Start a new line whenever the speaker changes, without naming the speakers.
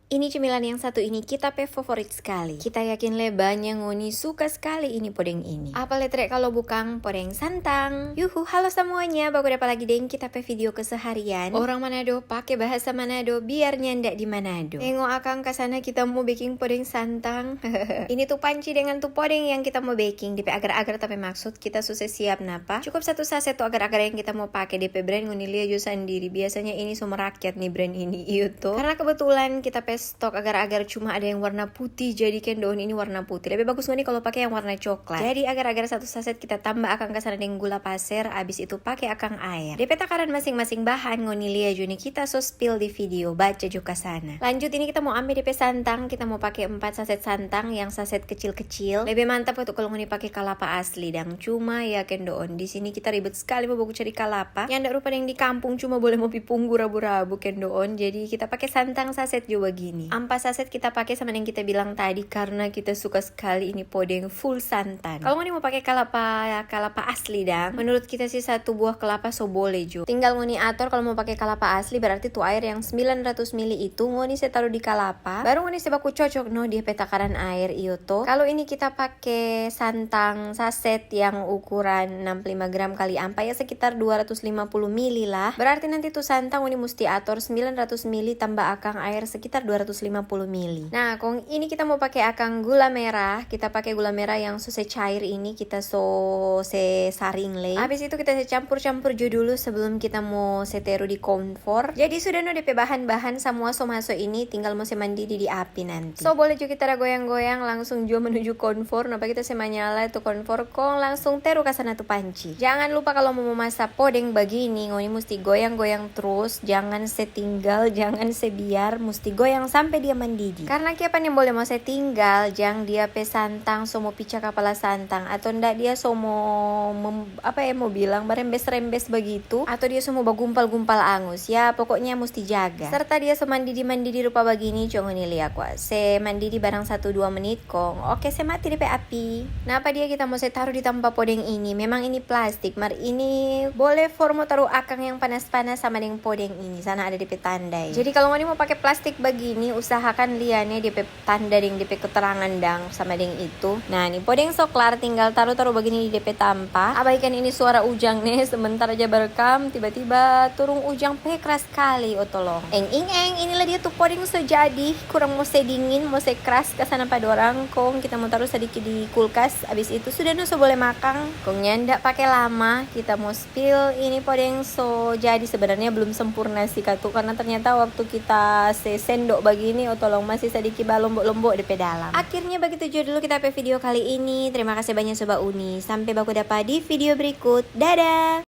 Ini cemilan yang satu ini kita favorit sekali. Kita yakin le banyak ngoni suka sekali ini podeng ini. Apa letrek kalau bukan podeng santang. Yuhu, halo semuanya. Baku dapat lagi deng kita video keseharian. Orang Manado pakai bahasa Manado biar nyandak di Manado. Tengok akang ke sana kita mau baking podeng santang. Ini tuh panci dengan tuh podeng yang kita mau baking. DP agar-agar tapi maksud kita susah siap napa. Cukup satu saset tuh agar-agar yang kita mau pakai DP brand ngoni lia jo sendiri. Biasanya ini semua rakyat nih brand ini itu. Karena kebetulan kita stok agar-agar cuma ada yang warna putih, jadi daun ini warna putih. Lebih bagus nih kalau pakai yang warna coklat. Jadi agar-agar satu saset kita tambah akang kesana dengan gula pasir, abis itu pakai akang air. DP takaran masing-masing bahan ngoni lia juni kita so spill di video, baca juga sana. Lanjut ini kita mau ambil DP santang, kita mau pakai 4 saset santang yang saset kecil-kecil. Lebih mantap untuk kalau ngoni pakai kalapa asli dan cuma ya kendoon. Di sini kita ribet sekali mau baku cari kalapa. Yang ndak rupa yang di kampung cuma boleh mau pipung rabu-rabu kendoon. Jadi kita pakai santang saset juga gini. 4 saset kita pakai sama yang kita bilang tadi karena kita suka sekali ini podeng full santan. Kalau ngoni mau pakai kalapa asli dang, menurut kita sih 1 buah kelapa so boleh jo. Tinggal ngoni atur kalau mau pakai kalapa asli berarti tuh air yang 900 ml itu ngoni saya taruh di kalapa. Baru ngoni saya baku cocok no di takaran air iyo to. Kalau ini kita pakai santang saset yang ukuran 65 gram kali 4 ya sekitar 250 ml lah. Berarti nanti tuh santang ngoni mesti atur 900 ml tambah akang air sekitar 250 ml. Nah, kong ini kita mau pakai akang gula merah. Kita pakai gula merah yang so cair ini kita saring le. Habis itu kita campur-campur jo dulu sebelum kita mau taruh di kompor. Jadi sudah no DP bahan-bahan semua so masuk ini, tinggal mau mendidih di api nanti. So boleh juga kita goyang-goyang langsung jo menuju kompor. Napa kita menyala itu kompor kong langsung taruh ke sana tuh panci. Jangan lupa kalau mau masak podeng begini, ngoni mesti goyang-goyang terus, jangan setinggal, jangan sebiar, mesti goyang sampai dia mendidih. Karena kiapan yang boleh mau saya tinggal, jangan dia santang so mau picah kepala santang atau ndak dia so mau mau bilang berembes-rembes begitu atau dia so mau bagumpal-gumpal angus. Ya pokoknya mesti jaga. Serta dia so mendidih rupa begini, jangan nih lihat kuat. Se mendidih barang 1-2 menit kong. Oke, saya mati DP api. Nah, apa dia kita mau saya taruh di tempat podeng ini. Memang ini plastik, mar ini boleh formo taruh akang yang panas-panas sama dengan podeng ini. Sana ada DP tandai. Jadi kalau mau pakai plastik begini, usahakan liane DP tanda ding DP keterangan dang sama ding itu. Nah, ini podeng soklar tinggal taruh begini di DP tampa. Abaikan ini suara ujang nih sebentar aja berekam tiba-tiba turun ujang keras sekali tolong. Inilah dia tuh podeng so jadi kurang mau dingin, mau keras ke sana pada orang kong kita mau taruh sedikit di kulkas. Abis itu sudah nuso boleh makan. Kong nyandak pakai lama, kita mau spill ini podeng so jadi sebenarnya belum sempurna sih katu karena ternyata waktu kita sendok begini tolong masih sedikit lombok-lombok di pedalam. Akhirnya begitu dulu kita video kali ini. Terima kasih banyak Sobat Uni. Sampai baku dapat di video berikut. Dadah.